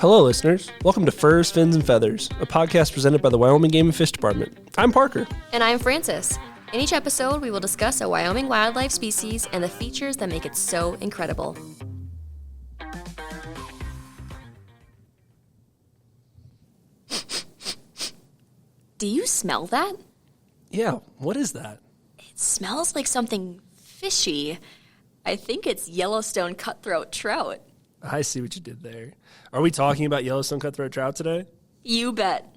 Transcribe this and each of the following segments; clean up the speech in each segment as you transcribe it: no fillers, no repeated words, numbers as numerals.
Hello, listeners. Welcome to Furs, Fins, and Feathers, a podcast presented by the Wyoming Game and Fish Department. I'm Parker. And I'm Francis. In each episode, we will discuss a Wyoming wildlife species and the features that make it so incredible. Do you smell that? Yeah, what is that? It smells like something fishy. I think it's Yellowstone Cutthroat Trout. I see what you did there. Are we talking about Yellowstone Cutthroat Trout today? You bet.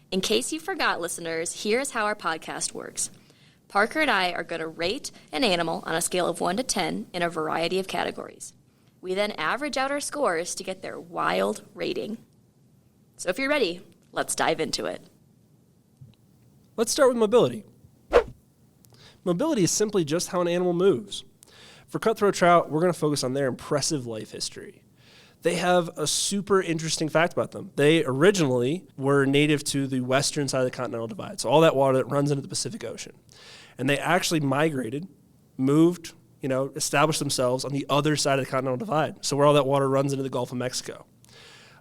In case you forgot, listeners, here's how our podcast works. Parker and I are going to rate an animal on a scale of 1 to 10 in a variety of categories. We then average out our scores to get their wild rating. So if you're ready, let's dive into it. Let's start with mobility. Mobility is simply just how an animal moves. For cutthroat trout, we're going to focus on their impressive life history. They have a super interesting fact about them. They originally were native to the western side of the Continental Divide, so all that water that runs into the Pacific Ocean. And they actually migrated, moved, established themselves on the other side of the Continental Divide, so where all that water runs into the Gulf of Mexico.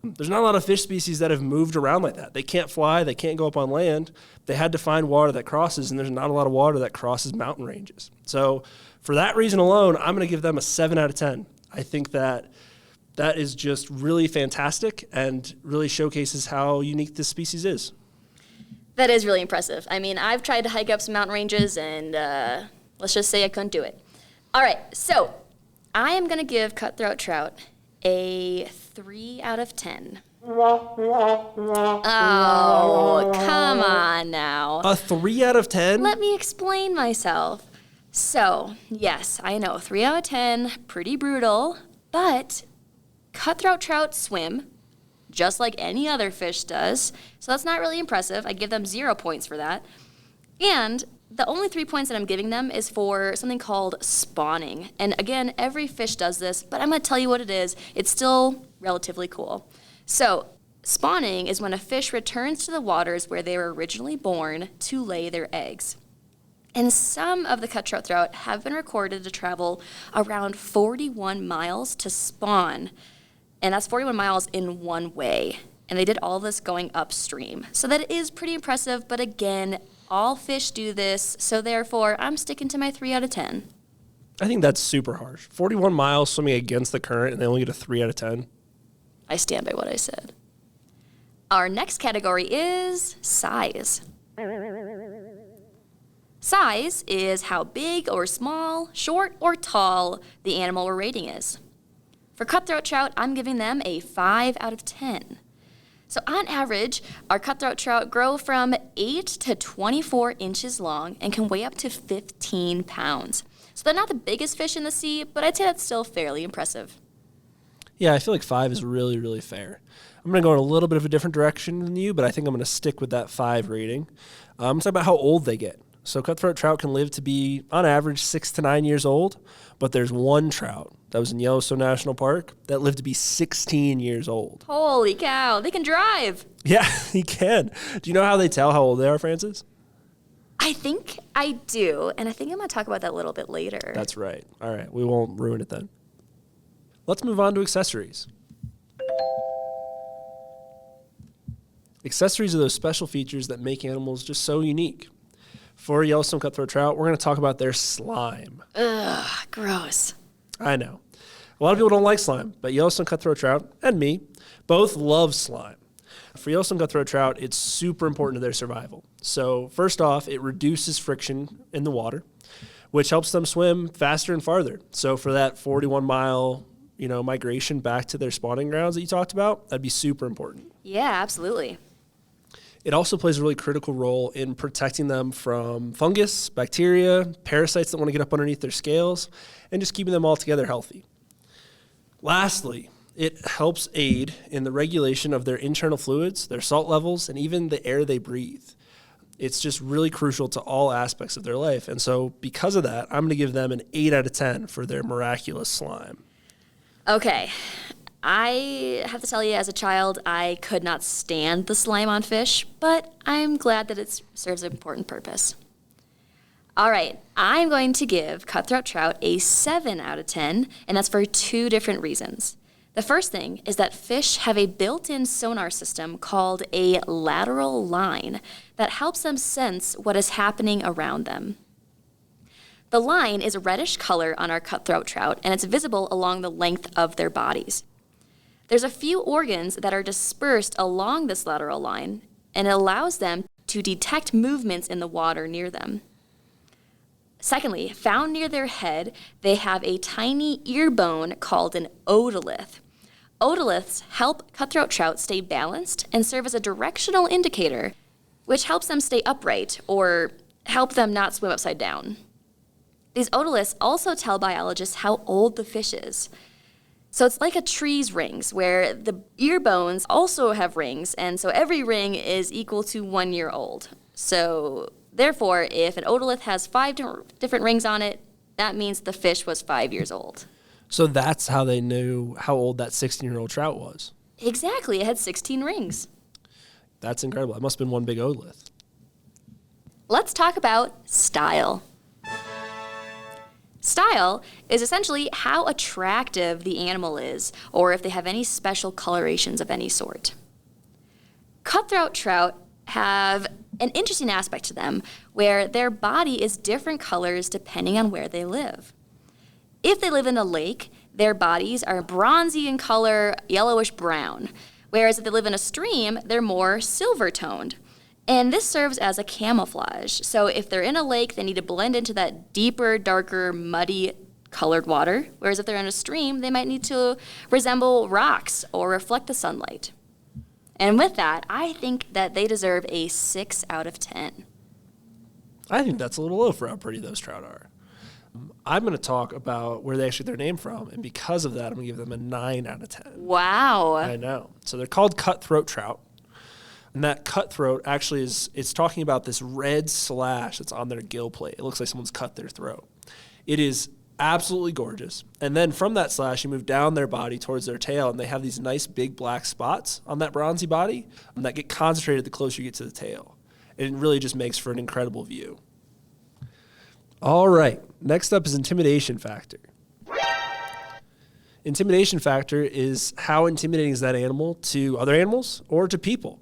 There's not a lot of fish species that have moved around like that. They can't fly, they can't go up on land. They had to find water that crosses, and there's not a lot of water that crosses mountain ranges. So for that reason alone, I'm going to give them a 7 out of 10. I think that is just really fantastic and really showcases how unique this species is. That is really impressive. I mean, I've tried to hike up some mountain ranges, and let's just say I couldn't do it. All right, so I am going to give cutthroat trout a 3 out of 10. Oh, come on now. A 3 out of 10? Let me explain myself. So, yes, I know, 3 out of 10, pretty brutal, but cutthroat trout swim just like any other fish does, so that's not really impressive. I give them 0 points for that. And the only 3 points that I'm giving them is for something called spawning. And again, every fish does this, but I'm going to tell you what it is. It's still relatively cool. So, spawning is when a fish returns to the waters where they were originally born to lay their eggs. And some of the cutthroat trout have been recorded to travel around 41 miles to spawn. And that's 41 miles in one way. And they did all this going upstream. So that is pretty impressive, but again, all fish do this, so therefore I'm sticking to my 3 out of 10. I think that's super harsh. 41 miles swimming against the current, and they only get a 3 out of 10. I stand by what I said. Our next category is size. Size is how big or small, short or tall the animal we're rating is. For cutthroat trout, I'm giving them a 5 out of 10. So on average, our cutthroat trout grow from 8 to 24 inches long and can weigh up to 15 pounds. So they're not the biggest fish in the sea, but I'd say that's still fairly impressive. Yeah, I feel like 5 is really, really fair. I'm going to go in a little bit of a different direction than you, but I think I'm going to stick with that 5 rating. I'm talking about how old they get. So cutthroat trout can live to be, on average, 6 to 9 years old, but there's one trout that was in Yellowstone National Park that lived to be 16 years old. Holy cow, they can drive. Yeah, he can. Do you know how they tell how old they are, Francis? I think I do, and I think I'm going to talk about that a little bit later. That's right. All right, we won't ruin it then. Let's move on to accessories. Accessories are those special features that make animals just so unique. For Yellowstone Cutthroat Trout, we're going to talk about their slime. Ugh, gross. I know. A lot of people don't like slime, but Yellowstone Cutthroat Trout and me both love slime. For Yellowstone Cutthroat Trout, it's super important to their survival. So first off, it reduces friction in the water, which helps them swim faster and farther. So for that 41-mile, migration back to their spawning grounds that you talked about, that'd be super important. Yeah, absolutely. It also plays a really critical role in protecting them from fungus, bacteria, parasites that want to get up underneath their scales, and just keeping them all together healthy. Lastly, it helps aid in the regulation of their internal fluids, their salt levels, and even the air they breathe. It's just really crucial to all aspects of their life. And so because of that, I'm going to give them an 8 out of 10 for their miraculous slime. Okay. I have to tell you, as a child, I could not stand the slime on fish, but I'm glad that it serves an important purpose. All right, I'm going to give cutthroat trout a 7 out of 10, and that's for 2 different reasons. The first thing is that fish have a built-in sonar system called a lateral line that helps them sense what is happening around them. The line is a reddish color on our cutthroat trout, and it's visible along the length of their bodies. There's a few organs that are dispersed along this lateral line, and it allows them to detect movements in the water near them. Secondly, found near their head, they have a tiny ear bone called an otolith. Otoliths help cutthroat trout stay balanced and serve as a directional indicator, which helps them stay upright or help them not swim upside down. These otoliths also tell biologists how old the fish is. So it's like a tree's rings, where the ear bones also have rings, and so every ring is equal to 1 year old. So therefore, if an otolith has 5 different rings on it, that means the fish was 5 years old. So that's how they knew how old that 16-year-old trout was. Exactly, it had 16 rings. That's incredible. It must have been one big otolith. Let's talk about style. Style is essentially how attractive the animal is, or if they have any special colorations of any sort. Cutthroat trout have an interesting aspect to them where their body is different colors depending on where they live. If they live in a lake, their bodies are bronzy in color, yellowish brown, whereas if they live in a stream, they're more silver toned. And this serves as a camouflage. So if they're in a lake, they need to blend into that deeper, darker, muddy colored water, whereas if they're in a stream, they might need to resemble rocks or reflect the sunlight. And with that, I think that they deserve a 6 out of 10. I think that's a little low for how pretty those trout are. I'm going to talk about where they actually get their name from, and because of that, I'm going to give them a 9 out of 10. Wow. I know. So they're called cutthroat trout. And that cutthroat actually it's talking about this red slash that's on their gill plate. It looks like someone's cut their throat. It is absolutely gorgeous. And then from that slash, you move down their body towards their tail, and they have these nice big black spots on that bronzy body that get concentrated the closer you get to the tail. And it really just makes for an incredible view. All right, next up is intimidation factor. Intimidation factor is how intimidating is that animal to other animals or to people.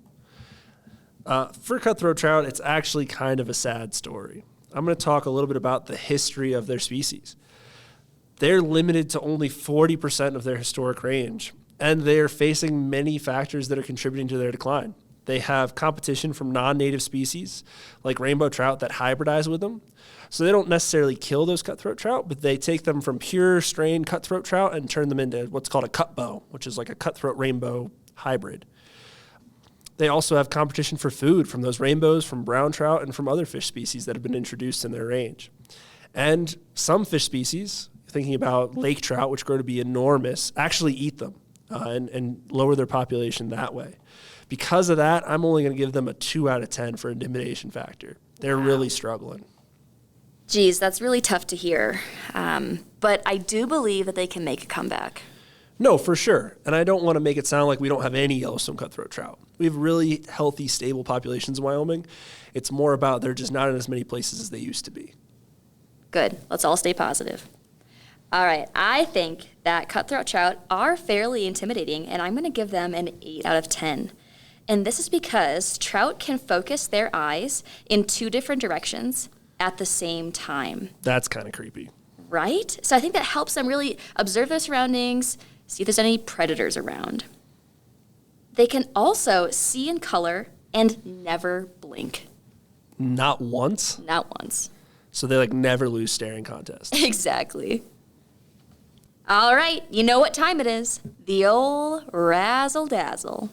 For cutthroat trout, it's actually kind of a sad story. I'm going to talk a little bit about the history of their species. They're limited to only 40% of their historic range, and they're facing many factors that are contributing to their decline. They have competition from non-native species, like rainbow trout, that hybridize with them. So they don't necessarily kill those cutthroat trout, but they take them from pure strain cutthroat trout and turn them into what's called a cutbow, which is like a cutthroat rainbow hybrid. They also have competition for food from those rainbows, from brown trout, and from other fish species that have been introduced in their range. And some fish species, thinking about lake trout, which grow to be enormous, actually eat them and lower their population that way. Because of that, I'm only going to give them a 2 out of 10 for intimidation factor. They're really struggling. Geez, that's really tough to hear. But I do believe that they can make a comeback. No, for sure. And I don't want to make it sound like we don't have any Yellowstone cutthroat trout. We have really healthy, stable populations in Wyoming. It's more about they're just not in as many places as they used to be. Good. Let's all stay positive. All right. I think that cutthroat trout are fairly intimidating, and I'm going to give them an 8 out of 10. And this is because trout can focus their eyes in 2 different directions at the same time. That's kind of creepy. Right? So I think that helps them really observe their surroundings, see if there's any predators around. They can also see in color and never blink. Not once? Not once. So they never lose staring contests. Exactly. All right, you know what time it is. The old razzle-dazzle.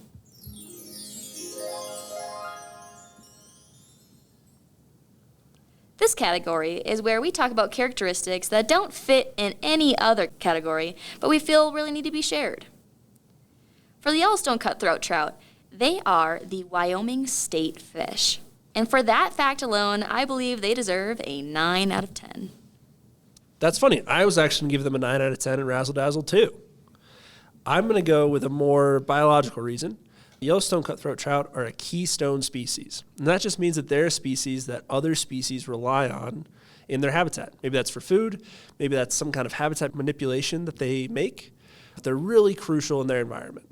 This category is where we talk about characteristics that don't fit in any other category, but we feel really need to be shared. For the Yellowstone cutthroat trout, they are the Wyoming state fish. And for that fact alone, I believe they deserve a 9 out of 10. That's funny. I was actually going to give them a 9 out of 10 in Razzle Dazzle, too. I'm going to go with a more biological reason. Yellowstone cutthroat trout are a keystone species. And that just means that they're a species that other species rely on in their habitat. Maybe that's for food. Maybe that's some kind of habitat manipulation that they make. but they're really crucial in their environment.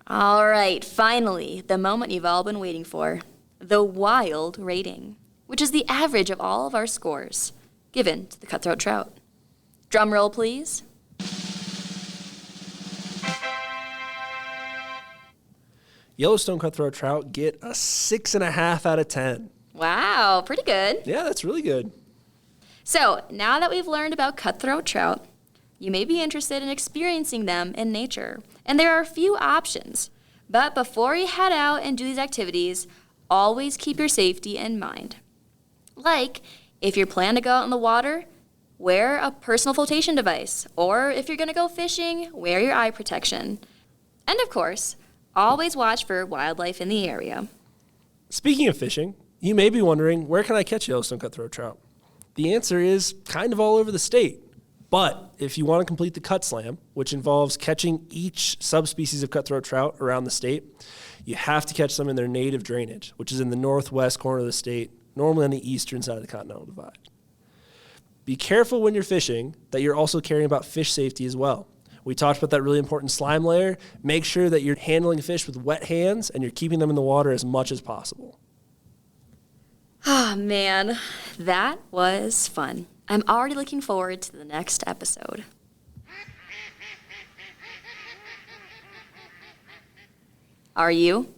All right, finally, the moment you've all been waiting for. The wild rating, which is the average of all of our scores given to the cutthroat trout. Drum roll, please. Yellowstone cutthroat trout get a 6.5 out of 10. Wow, pretty good. Yeah, that's really good. So, now that we've learned about cutthroat trout, you may be interested in experiencing them in nature. And there are a few options. But before you head out and do these activities, always keep your safety in mind. Like, if you're planning to go out in the water, wear a personal flotation device. Or if you're going to go fishing, wear your eye protection. And of course, always watch for wildlife in the area. Speaking of fishing, you may be wondering, where can I catch Yellowstone cutthroat trout? The answer is kind of all over the state. But if you want to complete the cut slam, which involves catching each subspecies of cutthroat trout around the state, you have to catch them in their native drainage, which is in the northwest corner of the state, normally on the eastern side of the Continental Divide. Be careful when you're fishing that you're also caring about fish safety as well. We talked about that really important slime layer. Make sure that you're handling fish with wet hands and you're keeping them in the water as much as possible. Oh, man, that was fun. I'm already looking forward to the next episode. Are you?